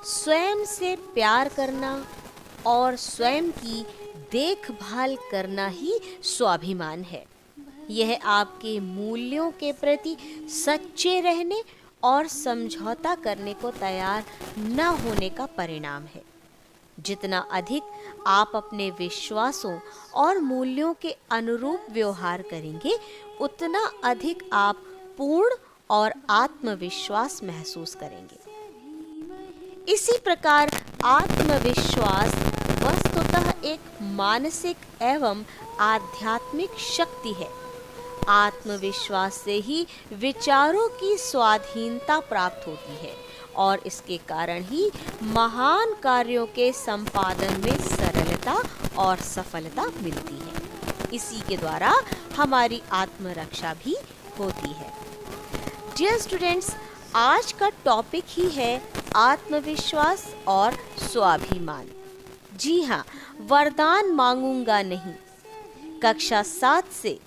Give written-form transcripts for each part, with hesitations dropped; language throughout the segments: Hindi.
स्वयं से प्यार करना और स्वयं की देखभाल करना ही स्वाभिमान है। यह आपके मूल्यों के प्रति सच्चे रहने और समझौता करने को तैयार न होने का परिणाम है। जितना अधिक आप अपने विश्वासों और मूल्यों के अनुरूप व्यवहार करेंगे, उतना अधिक आप पूर्ण और आत्मविश्वास महसूस करेंगे। इसी प्रकार आत्मविश्वास वस्तुतः एक मानसिक एवं आध्यात्मिक शक्ति है। आत्मविश्वास से ही विचारों की स्वाधीनता प्राप्त होती है और इसके कारण ही महान कार्यों के संपादन में सरलता और सफलता मिलती है। इसी के द्वारा हमारी आत्मरक्षा भी होती है। डियर स्टूडेंट्स, आज का टॉपिक ही है आत्मविश्वास और स्वाभिमान। जी हाँ, वरदान मांगूंगा नहीं, कक्षा 7 से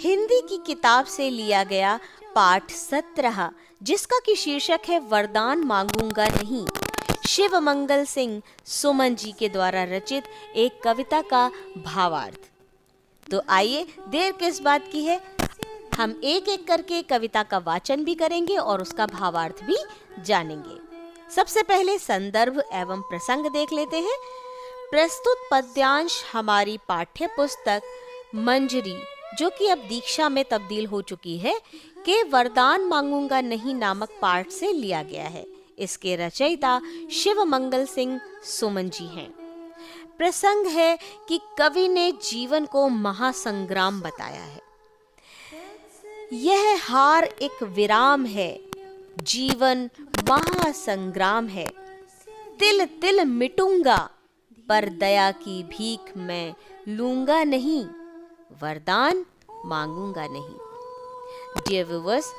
हिंदी की किताब से लिया गया पाठ 17, जिसका की शीर्षक है वरदान मांगूंगा नहीं। शिव मंगल सिंह सुमन जी के द्वारा रचित एक कविता का भावार्थ। तो आइए, देर किस बात की है, हम एक एक करके कविता का वाचन भी करेंगे और उसका भावार्थ भी जानेंगे। सबसे पहले संदर्भ एवं प्रसंग देख लेते हैं। प्रस्तुत पद्यांश हमारी पाठ्य पुस्तक मंजरी, जो कि अब दीक्षा में तब्दील हो चुकी है, के वरदान मांगूंगा नहीं नामक पाठ से लिया गया है। इसके रचयिता शिव मंगल सिंह सुमन जी हैं। प्रसंग है कि कवि ने जीवन को महासंग्राम बताया है। यह हार एक विराम है, जीवन महासंग्राम है। तिल तिल मिटूंगा, पर दया की भीख मैं लूंगा नहीं, वरदान मांगूंगा नहीं। डियर व्यूअर्स,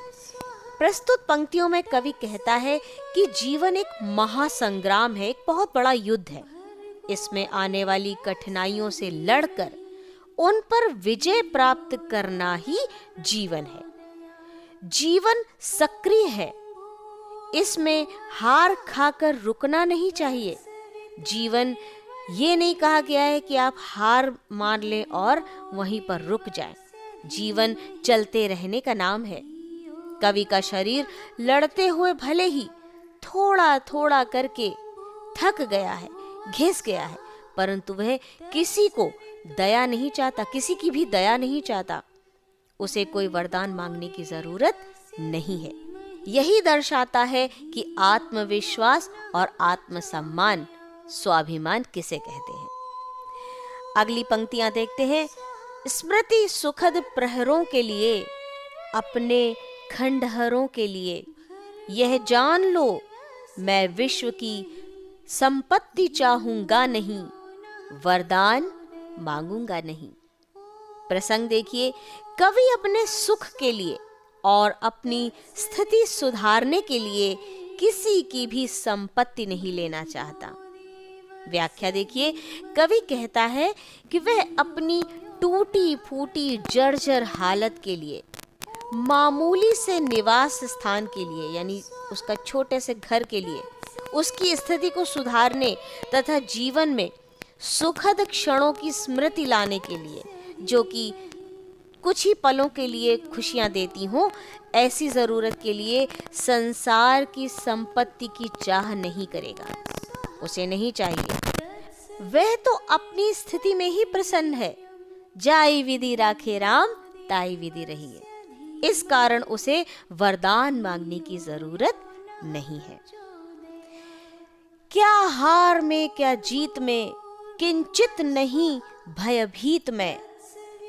प्रस्तुत पंक्तियों में कवि कहता है कि जीवन एक महासंग्राम है, एक बहुत बड़ा युद्ध है। इसमें आने वाली कठिनाइयों से लड़कर उन पर विजय प्राप्त करना ही जीवन है। जीवन सक्रिय है, इसमें हार खाकर रुकना नहीं चाहिए। जीवन ये नहीं कहा गया है कि आप हार मान लें और वहीं पर रुक जाएं। जीवन चलते रहने का नाम है। कवि का शरीर लड़ते हुए भले ही थोड़ा थोड़ा करके थक गया है, घिस गया है, परंतु वह किसी को दया नहीं चाहता, किसी की भी दया नहीं चाहता। उसे कोई वरदान मांगने की जरूरत नहीं है। यही दर्शाता है कि आत्मविश्वास और आत्मसम्मान, स्वाभिमान किसे कहते हैं। अगली पंक्तियां देखते हैं। स्मृति सुखद प्रहरों के लिए, अपने खंडहरों के लिए, यह जान लो मैं विश्व की संपत्ति चाहूंगा नहीं, वरदान मांगूंगा नहीं। प्रसंग देखिए, कवि अपने सुख के लिए और अपनी स्थिति सुधारने के लिए किसी की भी संपत्ति नहीं लेना चाहता। व्याख्या देखिए, कवि कहता है कि वह अपनी टूटी फूटी जर्जर हालत के लिए, मामूली से निवास स्थान के लिए, यानी उसका छोटे से घर के लिए, उसकी स्थिति को सुधारने तथा जीवन में सुखद क्षणों की स्मृति लाने के लिए, जो कि कुछ ही पलों के लिए खुशियां देती हों, ऐसी जरूरत के लिए संसार की संपत्ति की चाह नहीं करेगा। उसे नहीं चाहिए। वह तो अपनी स्थिति में ही प्रसन्न है। जाई विधि राखे राम, ताई विधि रहिए। इस कारण उसे वरदान मांगने की जरूरत नहीं है। क्या हार में क्या जीत में, किंचित नहीं भयभीत में,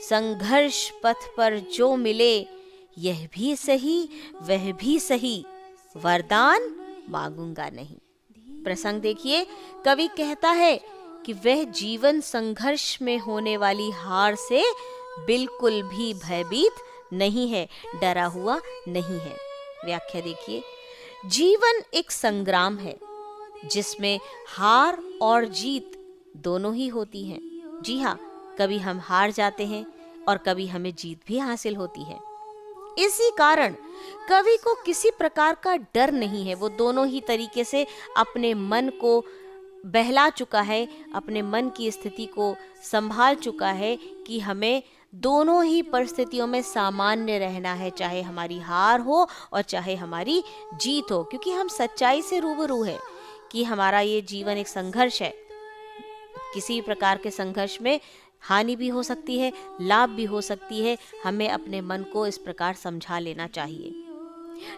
संघर्ष पथ पर जो मिले, यह भी सही वह भी सही, वरदान मांगूंगा नहीं। प्रसंग देखिए, कवि कहता है कि वह जीवन संघर्ष में होने वाली हार से बिल्कुल भी भयभीत नहीं है, डरा हुआ नहीं है। व्याख्या देखिए, जीवन एक संग्राम है जिसमें हार और जीत दोनों ही होती हैं। जी हाँ, कभी हम हार जाते हैं और कभी हमें जीत भी हासिल होती है। इसी कारण कवि को किसी प्रकार का डर नहीं है। वो दोनों ही तरीके से अपने मन को बहला चुका है, अपने मन की स्थिति को संभाल चुका है कि हमें दोनों ही परिस्थितियों में सामान्य रहना है, चाहे हमारी हार हो और चाहे हमारी जीत हो, क्योंकि हम सच्चाई से रूबरू है कि हमारा ये जीवन एक संघर्ष है। किसी प्रकार के संघर्ष में हानि भी हो सकती है, लाभ भी हो सकती है। हमें अपने मन को इस प्रकार समझा लेना चाहिए।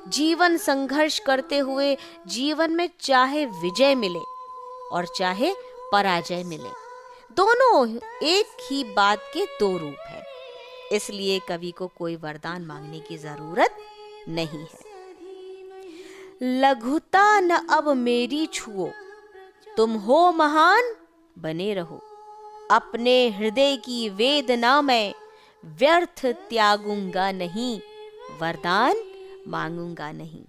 जीवन संघर्ष करते हुए जीवन में चाहे विजय मिले और चाहे पराजय मिले, दोनों एक ही बात के दो रूप है। इसलिए कवि को कोई वरदान मांगने की जरूरत नहीं है। लघुता न अब मेरी छुओ, तुम हो महान बने रहो। अपने हृदय की वेदना में व्यर्थ त्यागूंगा नहीं, वरदान मांगूंगा नहीं।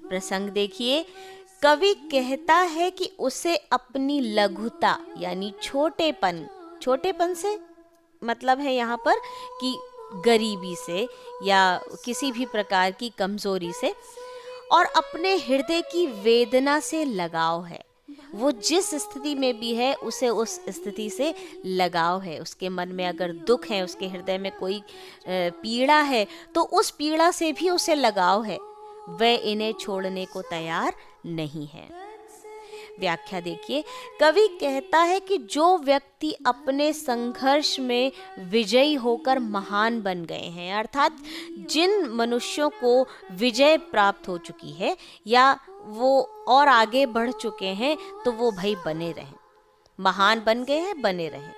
प्रसंग देखिए, कवि कहता है कि उसे अपनी लघुता यानी छोटेपन से मतलब है यहाँ पर कि गरीबी से या किसी भी प्रकार की कमजोरी से, और अपने हृदय की वेदना से लगाव है। वो जिस स्थिति में भी है उसे उस स्थिति से लगाव है। उसके मन में अगर दुख है, उसके हृदय में कोई पीड़ा है, तो उस पीड़ा से भी उसे लगाव है। वह इन्हें छोड़ने को तैयार नहीं है। व्याख्या देखिए, कवि कहता है कि जो व्यक्ति अपने संघर्ष में विजयी होकर महान बन गए हैं, अर्थात जिन मनुष्यों को विजय प्राप्त हो चुकी है या वो और आगे बढ़ चुके हैं, तो वो भाई बने रहें, महान बन गए हैं, बने रहें।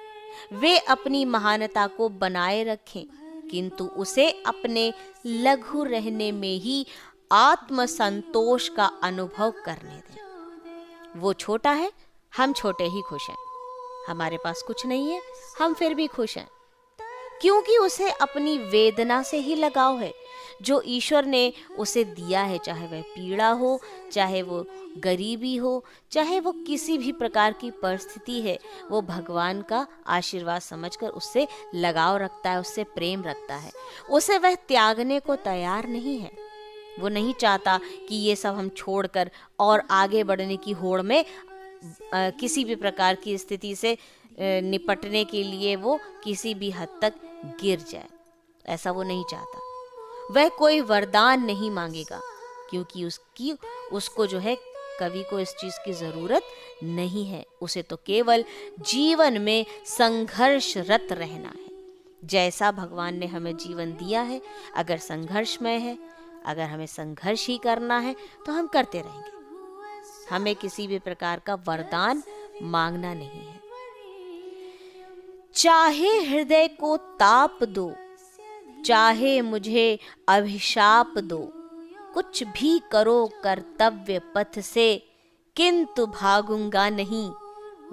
वे अपनी महानता को बनाए रखें, किंतु उसे अपने लघु रहने में ही आत्म संतोष का अनुभव करने दें। वो छोटा है, हम छोटे ही खुश हैं। हमारे पास कुछ नहीं है, हम फिर भी खुश हैं, क्योंकि उसे अपनी वेदना से ही लगाव है। जो ईश्वर ने उसे दिया है, चाहे वह पीड़ा हो, चाहे वो गरीबी हो, चाहे वो किसी भी प्रकार की परिस्थिति है, वो भगवान का आशीर्वाद समझकर उससे लगाव रखता है, उससे प्रेम रखता है। उसे वह त्यागने को तैयार नहीं है। वो नहीं चाहता कि ये सब हम छोड़कर और आगे बढ़ने की होड़ में किसी भी प्रकार की स्थिति से निपटने के लिए वो किसी भी हद तक गिर जाए। ऐसा वो नहीं चाहता। वह कोई वरदान नहीं मांगेगा, क्योंकि उसको जो है, कवि को इस चीज की जरूरत नहीं है। उसे तो केवल जीवन में संघर्षरत रहना है। जैसा भगवान ने हमें जीवन दिया है, अगर संघर्षमय है, अगर हमें संघर्ष ही करना है, तो हम करते रहेंगे। हमें किसी भी प्रकार का वरदान मांगना नहीं है। चाहे हृदय को ताप दो, चाहे मुझे अभिशाप दो, कुछ भी करो कर्तव्य पथ से, किंतु भागूंगा नहीं,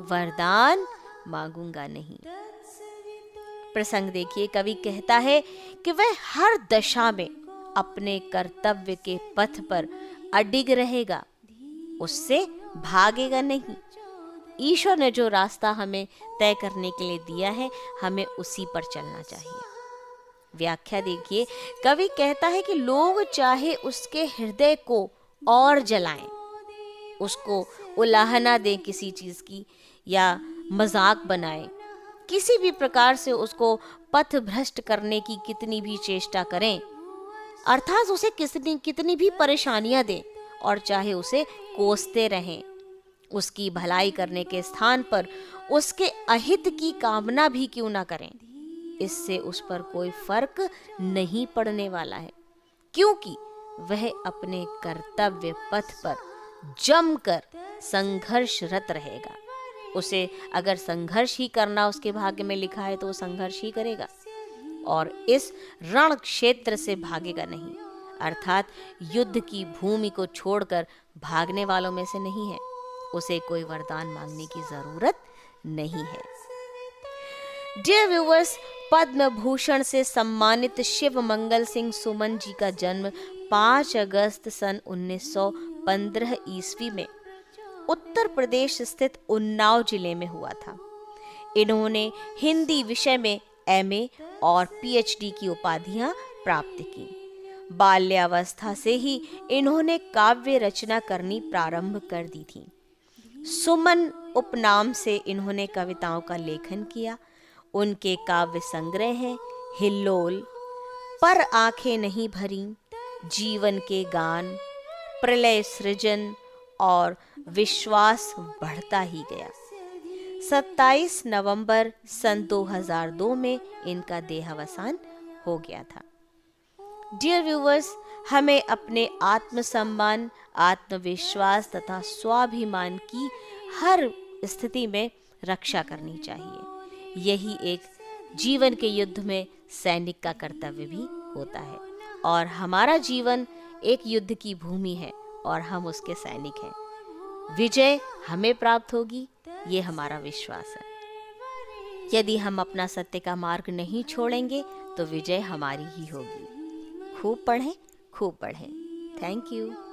वरदान मांगूंगा नहीं। प्रसंग देखिए, कवि कहता है कि वह हर दशा में अपने कर्तव्य के पथ पर अडिग रहेगा, उससे भागेगा नहीं। ईश्वर ने जो रास्ता हमें तय करने के लिए दिया है, हमें उसी पर चलना चाहिए। व्याख्या देखिए, कवि कहता है कि लोग चाहे उसके हृदय को और जलाएं, उसको उलाहना दें किसी चीज की या मजाक बनाएं, किसी भी प्रकार से उसको पथ भ्रष्ट करने की कितनी भी चेष्टा करें, अर्थात उसे कितनी भी परेशानियां दें, और चाहे उसे कोसते रहें, उसकी भलाई करने के स्थान पर उसके अहित की कामना भी क्यों ना करें, इससे उस पर कोई फर्क नहीं पड़ने वाला है, क्योंकि वह अपने कर्तव्य पथ पर जमकर संघर्षरत रहेगा। उसे अगर संघर्ष ही करना उसके भाग्य में लिखा है, तो वो संघर्ष ही करेगा और इस रण क्षेत्र से भागेगा नहीं, अर्थात युद्ध की भूमि को छोड़कर भागने वालों में से नहीं है। उसे कोई वरदान मांगने की जरूरत नहीं है। डियर व्यूअर्स, पद्म भूषण से सम्मानित शिव मंगल सिंह सुमन जी का जन्म 5 अगस्त सन 1915 ईस्वी में उत्तर प्रदेश स्थित उन्नाव जिले में हुआ था। इन्होंने हिंदी विषय में एमए और पीएचडी की उपाधियां प्राप्त की। बाल्यावस्था से ही इन्होंने काव्य रचना करनी प्रारंभ कर दी थी। सुमन उपनाम से इन्होंने कविताओं का लेखन किया। उनके काव्य संग्रह हैं हिल्लोल, पर आंखें नहीं भरी, जीवन के गान, प्रलय सृजन और विश्वास बढ़ता ही गया। 27 नवंबर सन 2002 में इनका देहावसान हो गया था। डियर व्यूवर्स, हमें अपने आत्मसम्मान, आत्मविश्वास तथा स्वाभिमान की हर स्थिति में रक्षा करनी चाहिए। यही एक जीवन के युद्ध में सैनिक का कर्तव्य भी होता है। और हमारा जीवन एक युद्ध की भूमि है और हम उसके सैनिक हैं। विजय हमें प्राप्त होगी, ये हमारा विश्वास है। यदि हम अपना सत्य का मार्ग नहीं छोड़ेंगे तो विजय हमारी ही होगी। खूब पढ़ें, खूब पढ़ें। Thank you.